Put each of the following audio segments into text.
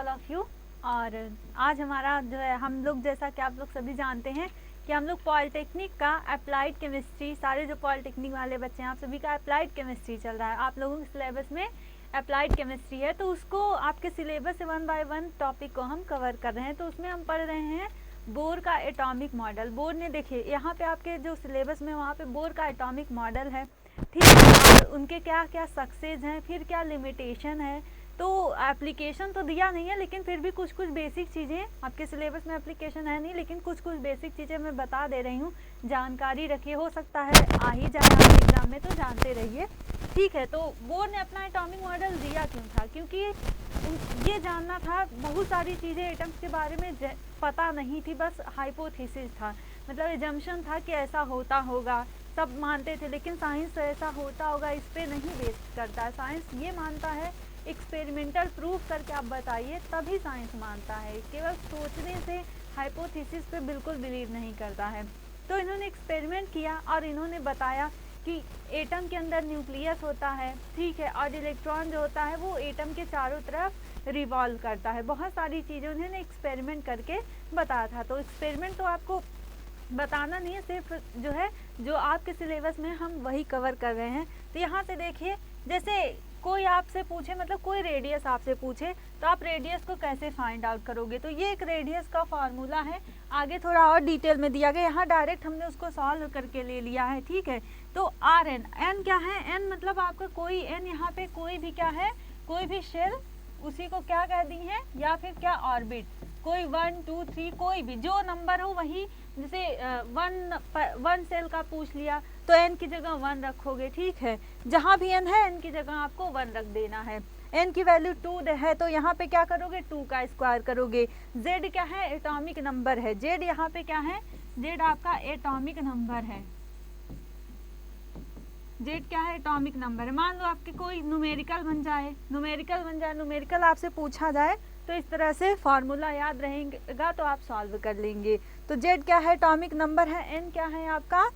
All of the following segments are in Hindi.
All of you. और आज हमारा जो है हम लोग जैसा कि आप लोग सभी जानते हैं कि हम लोग पॉलिटेक्निक का अप्लाइड केमिस्ट्री, सारे जो पॉलिटेक्निक वाले बच्चे हैं आप सभी का अप्लाइड केमिस्ट्री चल रहा है। आप लोगों के सिलेबस में अप्लाइड केमिस्ट्री है, तो उसको आपके सिलेबस से 1 बाय 1 टॉपिक को हम कवर कर रहे हैं। तो उसमें हम पढ़ रहे हैं बोर का एटॉमिक मॉडल। बोर ने देखिए यहाँ पे आपके जो सिलेबस में वहाँ पे बोर का एटॉमिक मॉडल है, ठीक है, और उनके क्या क्या सक्सेस हैं, फिर क्या लिमिटेशन है। तो एप्लीकेशन तो दिया नहीं है, लेकिन फिर भी कुछ कुछ बेसिक चीज़ें आपके सिलेबस में, एप्लीकेशन है नहीं लेकिन कुछ कुछ बेसिक चीज़ें मैं बता दे रही हूँ, जानकारी रखिए, हो सकता है आ ही जाए आपके एग्जाम में, तो जानते रहिए, ठीक है। तो बोर ने अपना एटॉमिक मॉडल दिया क्यों था? क्योंकि ये जानना था, बहुत सारी चीज़ें एटम्स के बारे में पता नहीं थी, बस हाइपोथेसिस था, मतलब एजम्पशन था कि ऐसा होता होगा, सब मानते थे, लेकिन साइंस ऐसा होता होगा इस पे नहीं बेस करता है। साइंस ये मानता है एक्सपेरिमेंटल प्रूफ करके आप बताइए, तभी साइंस मानता है। केवल सोचने से हाइपोथेसिस पे बिल्कुल बिलीव नहीं करता है। तो इन्होंने एक्सपेरिमेंट किया और इन्होंने बताया कि एटम के अंदर न्यूक्लियस होता है, ठीक है, और इलेक्ट्रॉन जो होता है वो एटम के चारों तरफ रिवॉल्व करता है। बहुत सारी चीज़ें उन्होंने एक्सपेरिमेंट करके बताया था। तो एक्सपेरिमेंट तो आपको बताना नहीं है, सिर्फ जो है जो आपके सिलेबस में हम वही कवर कर रहे हैं। तो यहाँ से देखिए, जैसे कोई आपसे पूछे, मतलब कोई रेडियस आपसे पूछे, तो आप रेडियस को कैसे फाइंड आउट करोगे? तो ये एक रेडियस का फार्मूला है, आगे थोड़ा और डिटेल में दिया गया, यहाँ डायरेक्ट हमने उसको सॉल्व करके ले लिया है, ठीक है। तो आर एन, एन क्या है? एन मतलब आपका कोई एन, यहाँ पे कोई भी क्या है, कोई भी शेल, उसी को क्या कह दी है, या फिर क्या ऑर्बिट, कोई 1 2 3 कोई भी जो नंबर हो वही, जैसे वन सेल का पूछ लिया तो एन की जगह 1 रखोगे, ठीक है। जहाँ भी एन है एन की जगह आपको 1 रख देना है। एन की वैल्यू 2 है तो यहाँ पे क्या करोगे, 2 का स्क्वायर करोगे। जेड क्या है? एटॉमिक नंबर है। जेड यहाँ पे क्या है? जेड आपका एटॉमिक नंबर है। जेड क्या है? एटॉमिक नंबर है। मान लो आपके कोई न्यूमेरिकल बन जाए, न्यूमेरिकल आपसे पूछा जाए तो इस तरह से फार्मूला याद रहेगा तो आप सॉल्व कर लेंगे। तो जेड क्या है? एटॉमिक नंबर है। एन क्या है आपका?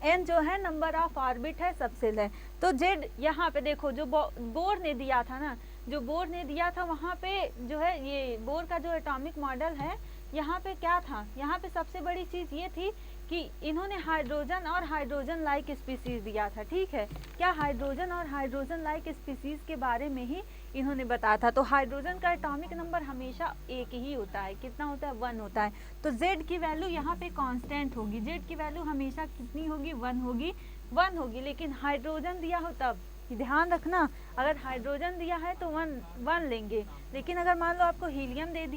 एन जो है नंबर ऑफ ऑर्बिट है, सबसेल है। तो जेड यहाँ पे देखो, जो बोर ने दिया था ना, जो बोर ने दिया था वहाँ पे जो है ये बोर का जो एटॉमिक मॉडल है, यहाँ पे क्या था, यहाँ पे सबसे बड़ी चीज़ ये थी कि इन्होंने हाइड्रोजन और हाइड्रोजन लाइक स्पीसीज दिया था, ठीक है। क्या हाइड्रोजन और हाइड्रोजन लाइक स्पीसीज के बारे में ही इन्होंने बताया था। तो हाइड्रोजन का एटॉमिक नंबर हमेशा एक ही होता है, कितना होता है? 1 होता है। तो जेड की वैल्यू यहाँ पे कांस्टेंट होगी, जेड की वैल्यू हमेशा कितनी होगी? 1 होगी, 1 होगी। लेकिन हाइड्रोजन दिया हो तब, ध्यान रखना, अगर हाइड्रोजन दिया है तो 1 लेंगे, लेकिन अगर मान लो आपको हीलियम दे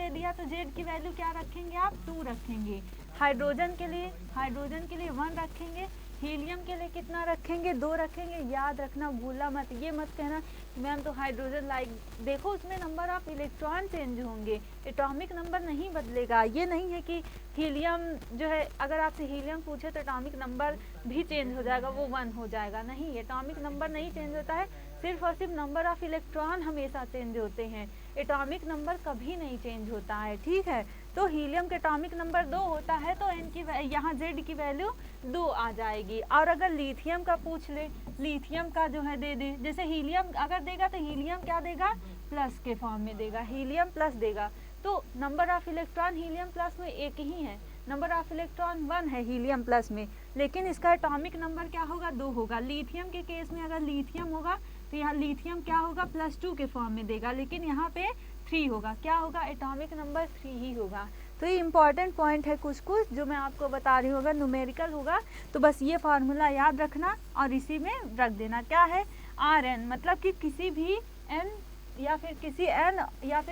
दिया तो जेड की वैल्यू क्या रखेंगे आप? 2 रखेंगे। हाइड्रोजन के लिए 1 रखेंगे, हीलियम के लिए कितना रखेंगे? 2 रखेंगे। याद रखना, भूलना मत, ये मत कहना मैम तो हाइड्रोजन लाइक, देखो उसमें नंबर ऑफ इलेक्ट्रॉन चेंज होंगे, एटॉमिक नंबर नहीं बदलेगा। ये नहीं है कि हीलियम जो है, अगर आपसे हीलियम पूछे तो एटॉमिक नंबर भी चेंज हो जाएगा, वो 1 हो जाएगा, नहीं, एटॉमिक नंबर नहीं चेंज होता है, सिर्फ और सिर्फ नंबर ऑफ इलेक्ट्रॉन हमेशा चेंज होते हैं, एटॉमिक नंबर कभी नहीं चेंज होता है, ठीक है। तो हीलियम का एटॉमिक नंबर 2 होता है, तो एन की यहाँ जेड की वैल्यू 2 आ जाएगी। और अगर लिथियम का पूछ ले, लिथियम का जो है दे दे, जैसे हीलियम अगर देगा तो हीलियम क्या देगा? प्लस के फॉर्म में देगा, हीलियम प्लस देगा। तो number of electron helium plus में एक ही है, नंबर ऑफ इलेक्ट्रॉन 1 है हीलियम प्लस में, लेकिन इसका एटॉमिक नंबर क्या होगा? 2 होगा। लिथियम के केस में अगर लिथियम होगा तो यहाँ लिथियम क्या होगा? +2 के फॉर्म में देगा, लेकिन यहाँ पे 3 होगा। क्या होगा? एटॉमिक नंबर 3 ही होगा। तो ये इंपॉर्टेंट पॉइंट है कुछ कुछ जो मैं आपको बता रही हूँ। अगर न्यूमेरिकल होगा तो बस ये फार्मूला याद रखना और इसी में रख देना। क्या है? आर एन, मतलब कि किसी भी एन या फिर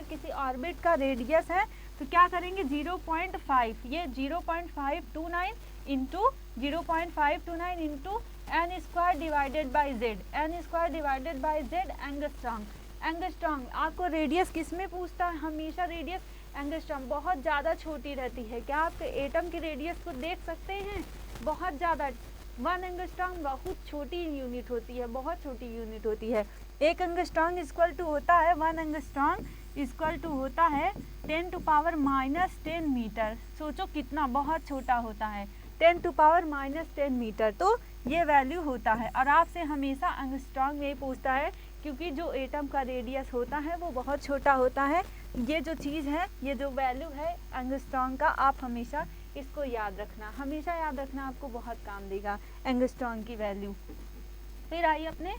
किसी ऑर्बिट का रेडियस है तो क्या करेंगे? 0.5, ये 0.529 into 0.529 into N square divided by Z, N square divided by Z angstrom. आपको रेडियस किस में पूछता है? हमेशा रेडियस एंगस्ट्रॉम, बहुत ज़्यादा छोटी रहती है। क्या आप एटम की रेडियस को देख सकते हैं? बहुत ज़्यादा, 1 एंगस्ट्रॉम बहुत छोटी यूनिट होती है, बहुत छोटी यूनिट होती है। 1 एंगस्ट्रॉम इक्वल टू होता है 1 एंगस्ट्रॉम इक्वल टू होता है 10⁻⁻10 मीटर। सोचो कितना बहुत छोटा होता है, 10⁻⁻10 मीटर। तो ये वैल्यू होता है और आपसे हमेशा एंगस्ट्रॉम में पूछता है क्योंकि जो एटम का रेडियस होता है वो बहुत छोटा होता है। ये जो चीज़ है, ये जो वैल्यू है एंगस्ट्रॉम का, आप हमेशा इसको याद रखना, हमेशा याद रखना, आपको बहुत काम देगा एंगस्ट्रॉम की वैल्यू। फिर आइए अपने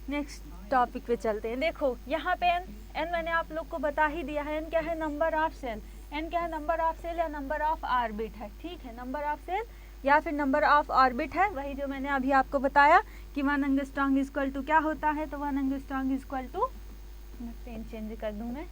नेक्स्ट टॉपिक पे चलते हैं। देखो यहाँ पे एन मैंने आप लोग को बता ही दिया है। एन क्या है? Number of cell. एन क्या है? नंबर ऑफ सेल या नंबर ऑफ ऑर्बिट है, ठीक है, नंबर ऑफ सेल या फिर नंबर ऑफ ऑर्बिट है। वही जो मैंने अभी आपको बताया कि 1 एंगस्ट्रॉम इक्वल टू क्या होता है, तो 1 angstrom equal to, pen change कर दूं मैं,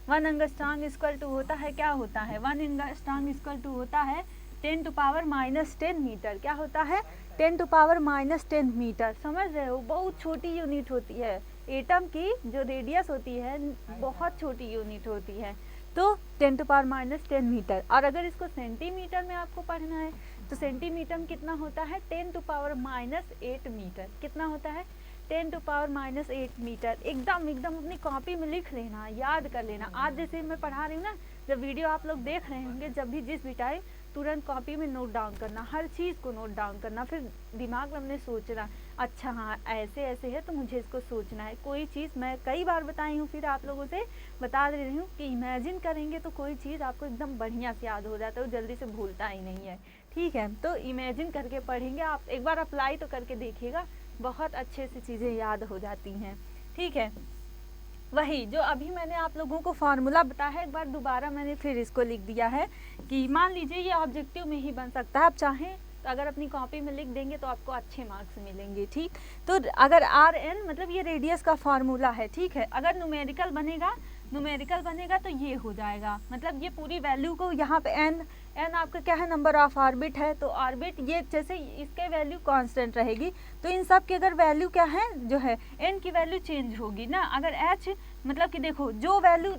1 एंगस्ट्रॉम इक्वल टू होता है, क्या होता है, 1 एंगस्ट्रॉम इक्वल टू होता है 10⁻⁻10 मीटर। क्या होता है? 10⁻⁻10 मीटर। समझ रहे हो? बहुत छोटी यूनिट होती है एटम की, जो रेडियस होती है बहुत छोटी यूनिट होती है, तो 10⁻⁻10 मीटर। और अगर इसको सेंटीमीटर में आपको पढ़ना है तो सेंटीमीटर कितना होता है? 10⁻⁸ मीटर। कितना होता है? 10⁻⁸ मीटर। एकदम अपनी कॉपी में लिख लेना, याद कर लेना। आज जैसे मैं पढ़ा रही हूँ ना, जब वीडियो आप लोग देख रहे होंगे, जब भी जिस भी टाइम तुरंत कॉपी में नोट डाउन करना, हर चीज़ को नोट डाउन करना, फिर दिमाग में हमने सोचना, अच्छा हाँ ऐसे ऐसे है तो मुझे इसको सोचना है। कोई चीज़ मैं कई बार बताई हूँ, फिर आप लोगों से बता दे रही हूँ कि इमेजिन करेंगे तो कोई चीज़ आपको एकदम बढ़िया से याद हो जाता है, वो जल्दी से भूलता ही नहीं है, ठीक है। तो इमेजिन करके पढ़ेंगे, आप एक बार अप्लाई तो करके देखिएगा, बहुत अच्छे से चीज़ें याद हो जाती हैं, ठीक है। वही जो अभी मैंने आप लोगों को फार्मूला बताया है, एक बार दोबारा मैंने फिर इसको लिख दिया है कि मान लीजिए ये ऑब्जेक्टिव में ही बन सकता है, आप चाहें तो अगर अपनी कॉपी में लिख देंगे तो आपको अच्छे मार्क्स मिलेंगे, ठीक। तो अगर आर एन मतलब ये रेडियस का फार्मूला है, ठीक है। अगर न्यूमेरिकल बनेगा तो ये हो जाएगा, मतलब ये पूरी वैल्यू को यहाँ पे एन आपका क्या है? नंबर ऑफ ऑर्बिट है, तो ऑर्बिट ये जैसे इसके वैल्यू कांस्टेंट रहेगी, तो इन सब की अगर वैल्यू क्या है जो है एन की वैल्यू चेंज होगी ना। अगर एच मतलब कि देखो जो वैल्यू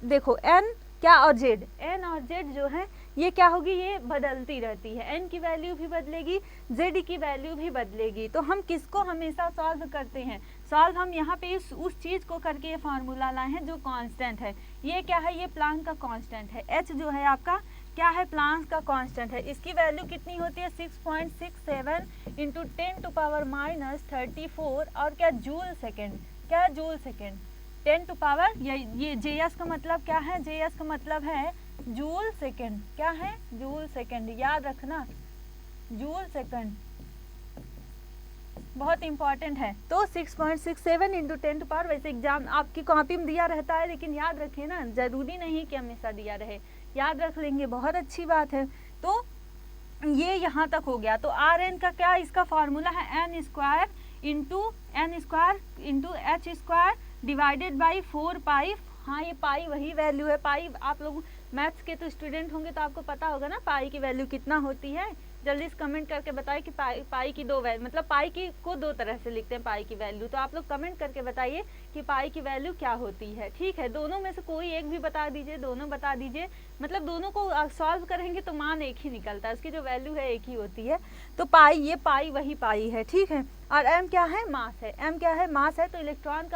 देखो एन क्या और जेड, एन और जेड जो है ये क्या होगी? ये बदलती रहती है, एन की वैल्यू भी बदलेगी, जेड की वैल्यू भी बदलेगी। तो हम किसको हमेशा सॉल्व करते हैं? सॉल्व हम यहाँ पे उस चीज़ को करके ये फार्मूला लाए हैं जो कांस्टेंट है। ये क्या है? ये प्लांक का कांस्टेंट है। एच जो है आपका क्या है? प्लांक का कांस्टेंट है। इसकी वैल्यू कितनी होती है? 6.67 इंटू 10⁻34 और क्या? Joule second. क्या? Joule second. 10 टू पावर ये जेएस का मतलब क्या है? जेएस का मतलब है जूल सेकेंड। क्या है? जूल सेकेंड, याद रखना, जूल सेकेंड बहुत इंपॉर्टेंट है। तो 6.67 इंटू 10 टू पावर, वैसे एग्जाम आपकी कॉपी में दिया रहता है, लेकिन याद रखिए ना, जरूरी नहीं कि हमेशा दिया रहे, याद रख लेंगे, बहुत अच्छी बात है। तो ये यहाँ तक हो गया। तो आर एन का क्या? इसका फॉर्मूला है N square into H square divided by 4 pi. हाँ ये पाई वही वैल्यू है। पाई आप लोग मैथ्स के तो स्टूडेंट होंगे तो आपको पता होगा ना पाई की वैल्यू कितना होती है। जल्दी से कमेंट करके बताइए कि पाई की दो वैल्यू, मतलब पाई की को दो तरह से लिखते हैं पाई की वैल्यू, तो आप लोग कमेंट करके बताइए कि पाई की वैल्यू क्या होती है, ठीक है। दोनों में से कोई एक भी बता दीजिए, दोनों बता दीजिए, मतलब दोनों को सॉल्व करेंगे तो मान एक ही निकलता है, उसकी जो वैल्यू है एक ही होती है। तो पाई, ये पाई वही पाई है, ठीक है। और एम क्या है? मास है। एम क्या है? मास है। तो इलेक्ट्रॉन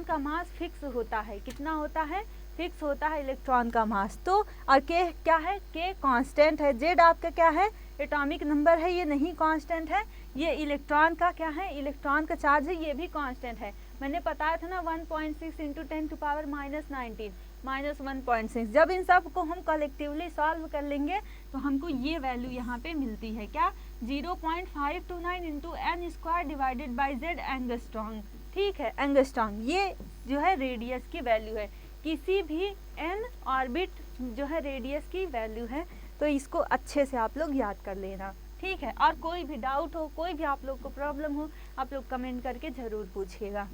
का मास फिक्स होता है। कितना होता है? फिक्स होता है इलेक्ट्रॉन का मास। तो और के क्या है? के कांस्टेंट है। जेड आपका क्या है? एटॉमिक नंबर है, ये नहीं कांस्टेंट है। ये इलेक्ट्रॉन का क्या है? इलेक्ट्रॉन का चार्ज है, ये भी कांस्टेंट है। मैंने बताया था ना 1.6 इंटू 10 टू पावर -19 -1.6। जब इन सब को हम कलेक्टिवली सॉल्व कर लेंगे तो हमको ये वैल्यू यहाँ पे मिलती है, क्या? 0.529 into N square divided by Z angstrom, ठीक है। एंगस्ट्रॉन ये जो है रेडियस की वैल्यू है, किसी भी एन ऑर्बिट जो है रेडियस की वैल्यू है। तो इसको अच्छे से आप लोग याद कर लेना, ठीक है। और कोई भी डाउट हो, कोई भी आप लोग को प्रॉब्लम हो, आप लोग कमेंट करके जरूर पूछिएगा।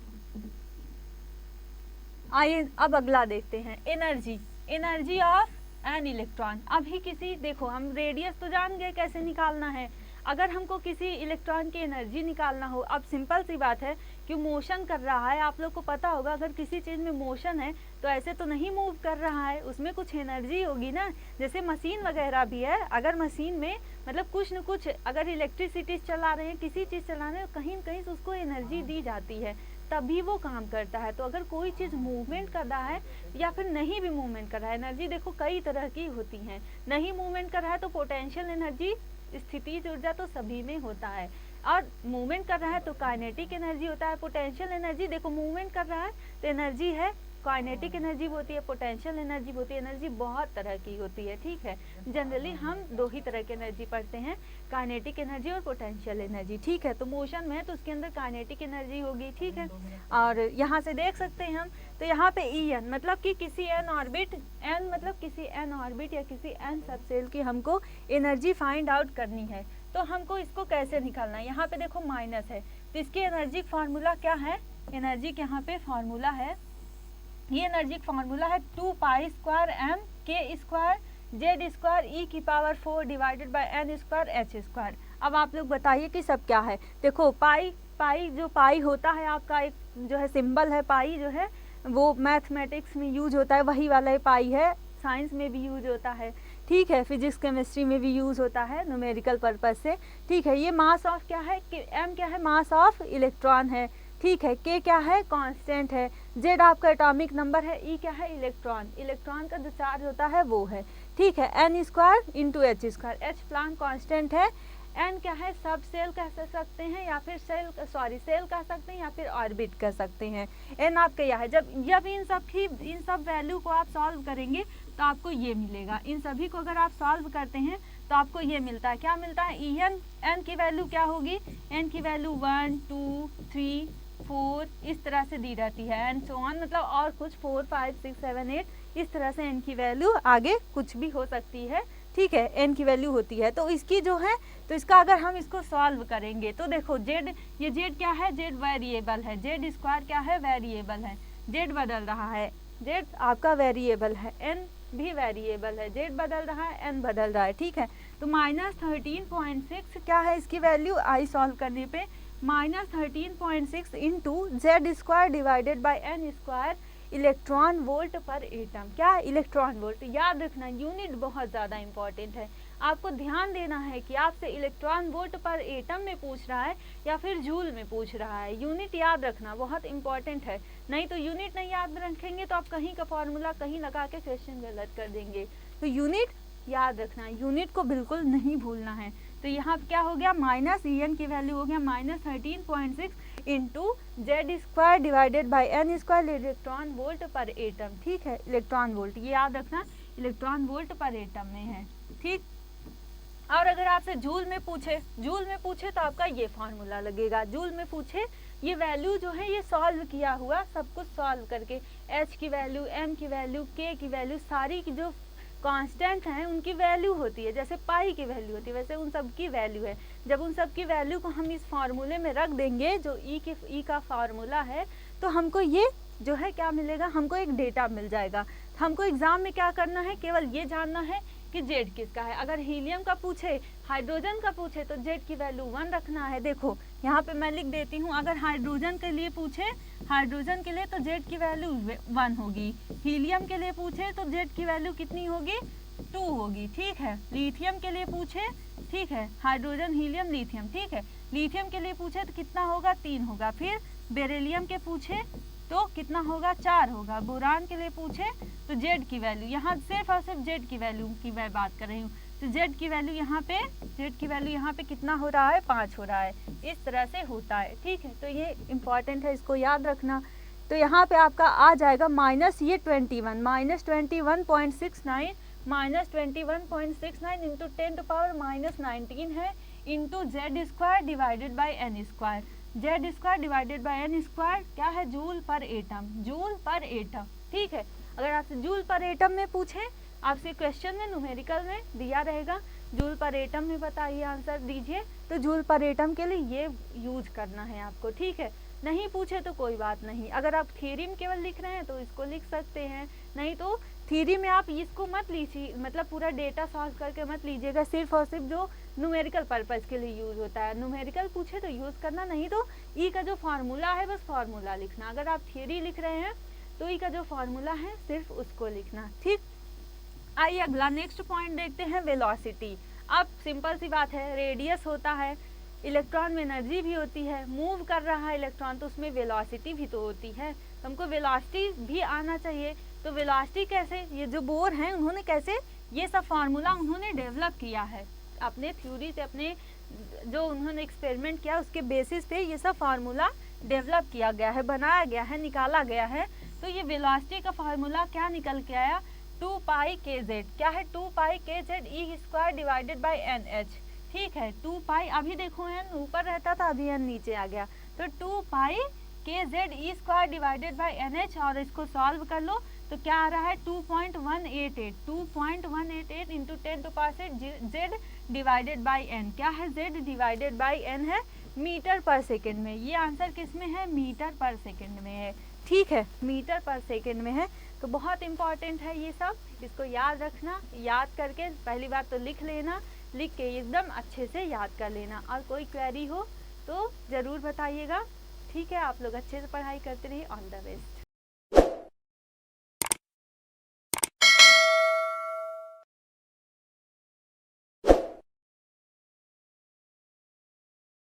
आइए अब अगला देखते हैं, एनर्जी ऑफ एन इलेक्ट्रॉन। अभी किसी, देखो हम रेडियस तो जान गए कैसे निकालना है। अगर हमको किसी इलेक्ट्रॉन की एनर्जी निकालना हो, अब सिंपल सी बात है कि मोशन कर रहा है, आप लोग को पता होगा अगर किसी चीज़ में मोशन है तो ऐसे तो नहीं मूव कर रहा है, उसमें कुछ एनर्जी होगी ना। जैसे मशीन वगैरह भी है, अगर मशीन में मतलब कुछ न कुछ अगर इलेक्ट्रिसिटी चला रहे हैं, किसी चीज़ चला रहे हैं, कहीं न कहीं से उसको एनर्जी दी जाती है, तभी वो काम करता है। तो अगर कोई चीज़ मूवमेंट कर रहा है या फिर नहीं भी मूवमेंट कर रहा है, एनर्जी देखो कई तरह की होती हैं। नहीं मूवमेंट कर रहा है तो पोटेंशियल एनर्जी, स्थितिज ऊर्जा तो सभी में होता है। और मूवमेंट कर रहा है तो काइनेटिक एनर्जी होता है। पोटेंशियल एनर्जी देखो मूवमेंट कर रहा है तो एनर्जी है, काइनेटिक एनर्जी होती है, पोटेंशियल एनर्जी होती है। एनर्जी बहुत तरह की होती है, ठीक है। जनरली हम दो ही तरह की एनर्जी पढ़ते हैं, काइनेटिक एनर्जी और पोटेंशियल एनर्जी, ठीक है। तो मोशन में है तो उसके अंदर काइनेटिक एनर्जी होगी, ठीक है। और यहाँ से देख सकते हैं हम, तो यहाँ पे En मतलब कि किसी एन ऑर्बिट, एन मतलब किसी एन ऑर्बिट या किसी एन सबसेल की हमको एनर्जी फाइंड आउट करनी है। तो हमको इसको कैसे निकालना है, यहाँ पे देखो माइनस है तो इसकी एनर्जी फार्मूला क्या है, एनर्जी के यहाँ पे फार्मूला है, ये एनर्जी फार्मूला है 2 pi square M K square Z square E की power 4 divided by N square H square. अब आप लोग बताइए कि सब क्या है। देखो पाई जो पाई होता है आपका एक जो है सिंबल है, पाई जो है वो मैथमेटिक्स में यूज होता है, वही वाला पाई है, साइंस में भी यूज होता है, ठीक है। फिजिक्स केमिस्ट्री में भी यूज होता है न्यूमेरिकल पर्पज से, ठीक है। ये मास ऑफ क्या है, एम क्या है, मास ऑफ इलेक्ट्रॉन है, ठीक है। के क्या है, कांस्टेंट है। जेड आपका एटॉमिक नंबर है। ई क्या है, इलेक्ट्रॉन का जो चार्ज होता है वो है, ठीक है। N square into H square, H Planck constant है। एन क्या है, सब सेल कह सकते हैं या फिर सेल कह सकते हैं या फिर ऑर्बिट कह सकते हैं। एन आपका यह है। जब इन सब वैल्यू को आप सॉल्व करेंगे तो आपको ये मिलेगा। इन सभी को अगर आप सॉल्व करते हैं तो आपको ये मिलता है, क्या मिलता है, एन की वैल्यू क्या होगी, एन की वैल्यू 1 2 3 4 इस तरह से दी रहती है, एंड सो ऑन, मतलब और कुछ 4 5 6 7 8 इस तरह से एन की वैल्यू आगे कुछ भी हो सकती है, ठीक है। एन की वैल्यू होती है तो इसकी जो है, तो इसका अगर हम इसको सॉल्व करेंगे तो देखो जेड, ये जेड क्या है, जेड वेरिएबल है, जेड स्क्वायर क्या है, वेरिएबल है, जेड बदल रहा है, जेड आपका वेरिएबल है, एन भी वेरिएबल है, जेड बदल रहा है, एन बदल रहा है, ठीक है। तो -13.6 क्या है इसकी वैल्यू, आई सॉल्व करने पे -13.6 into Z square divided by N square electron volt per atom. क्या, इलेक्ट्रॉन वोल्ट। याद रखना यूनिट बहुत ज़्यादा इंपॉर्टेंट है, आपको ध्यान देना है कि आपसे इलेक्ट्रॉन वोल्ट पर एटम में पूछ रहा है या फिर जूल में पूछ रहा है। यूनिट याद रखना बहुत इंपॉर्टेंट है, नहीं तो यूनिट नहीं याद रखेंगे तो आप कहीं का फॉर्मूला कहीं लगा के क्वेश्चन गलत कर देंगे। तो यूनिट याद रखना, यूनिट को बिल्कुल नहीं भूलना है। तो यहाँ क्या हो गया, माइनस En की वैल्यू हो गया -13.6 into Z square divided by N square electron volt per atom, ठीक है। इलेक्ट्रॉन वोल्ट ये याद रखना, इलेक्ट्रॉन वोल्ट पर एटम में है, ठीक। और अगर आपसे जूल में पूछे तो आपका ये फार्मूला लगेगा। जूल में पूछे ये वैल्यू जो है ये सॉल्व किया हुआ, सब कुछ सॉल्व करके, एच की वैल्यू, एम की वैल्यू, के की वैल्यू, सारी की जो कांस्टेंट हैं उनकी वैल्यू होती है, जैसे पाई की वैल्यू होती है वैसे उन सब की वैल्यू है। जब उन सब की वैल्यू को हम इस फार्मूले में रख देंगे जो ई का फार्मूला है, तो हमको ये जो है क्या मिलेगा, हमको एक डेटा मिल जाएगा। हमको एग्जाम में क्या करना है, केवल ये जानना है कि जेड किसका है। अगर हीलियम का पूछे, हाइड्रोजन का पूछे तो जेड की वैल्यू 1 रखना है। देखो यहाँ पे मैं लिख देती हूँ, अगर हाइड्रोजन के लिए पूछे, हाइड्रोजन के लिए तो जेड की वैल्यू 1 होगी। हीलियम के लिए पूछे तो जेड की वैल्यू कितनी होगी, 2 होगी, ठीक है। लिथियम के लिए पूछे, ठीक है, हाइड्रोजन हीलियम लिथियम, ठीक है। लिथियम के लिए पूछे तो कितना होगा, 3 होगा। फिर बेरिलियम के पूछे तो कितना होगा, 4 होगा। बोरान के लिए पूछे तो जेड की वैल्यू, यहाँ सिर्फ और सिर्फ जेड की वैल्यू की मैं बात कर रही हूँ, तो जेड की वैल्यू यहाँ पे, जेड की वैल्यू यहाँ पे कितना हो रहा है, 5 हो रहा है। इस तरह से होता है, ठीक है। तो ये इम्पॉर्टेंट है, इसको याद रखना। तो यहाँ पे आपका आ जाएगा माइनस ये 21, -21.69 -21.69 इंटू 10⁻⁻19 है, into Z square divided by N square. Z square divided by N square क्या है, जूल पर एटम, जूल पर एटम, ठीक है। अगर आपसे जूल पर एटम में पूछे, आपसे क्वेश्चन में न्यूमेरिकल में दिया रहेगा जूल पर एटम में बताइए, आंसर दीजिए, तो जूल पर एटम के लिए ये यूज करना है आपको, ठीक है। नहीं पूछे तो कोई बात नहीं, अगर आप थ्योरी में केवल लिख रहे हैं तो इसको लिख सकते हैं, नहीं तो थ्योरी में आप इसको मत लीजिए, मतलब पूरा डेटा सॉल्व करके मत लीजिएगा, सिर्फ और सिर्फ जो न्यूमेरिकल पर्पज़ के लिए यूज़ होता है। न्यूमेरिकल पूछे तो यूज़ करना, नहीं तो ई का जो फार्मूला है बस फार्मूला लिखना। अगर आप थ्योरी लिख रहे हैं तो ई का जो फार्मूला है सिर्फ उसको लिखना, ठीक। आइए अगला नेक्स्ट पॉइंट देखते हैं, वेलोसिटी। अब सिंपल सी बात है, रेडियस होता है, इलेक्ट्रॉन में एनर्जी भी होती है, मूव कर रहा है इलेक्ट्रॉन तो उसमें वेलोसिटी भी तो होती है, तो हमको वेलोसिटी भी आना चाहिए। तो वेलोसिटी कैसे, ये जो बोर हैं उन्होंने कैसे ये सब फार्मूला उन्होंने डेवलप किया है। अपने थ्योरी से, अपने जो उन्होंने एक्सपेरिमेंट किया उसके बेसिस पे ये सब फार्मूला डेवलप किया गया है, बनाया गया है, निकाला गया है। तो ये वेलोसिटी का फार्मूला क्या निकल के आया, 2 पाई के जेड। क्या है, 2 pi K Z E square divided by N H. ठीक है, 2 पाई, अभी देखो एन ऊपर रहता था, अभी एन नीचे आ गया, तो 2 pi K Z E square divided by N H. और इसको सॉल्व कर लो तो क्या आ रहा है, 2.188 into 10 to power 6 Z divided by N. क्या है, जेड डिवाइडेड बाई एन है मीटर पर सेकेंड में। ये आंसर किस में है, मीटर पर सेकेंड में है। ठीक है, मीटर पर सेकेंड में है। तो बहुत इंपॉर्टेंट है ये सब, इसको याद रखना। याद करके पहली बात तो लिख लेना, लिख के एकदम अच्छे से याद कर लेना। और कोई क्वेरी हो तो ज़रूर बताइएगा। ठीक है, आप लोग अच्छे से पढ़ाई करते रहिए। All the best.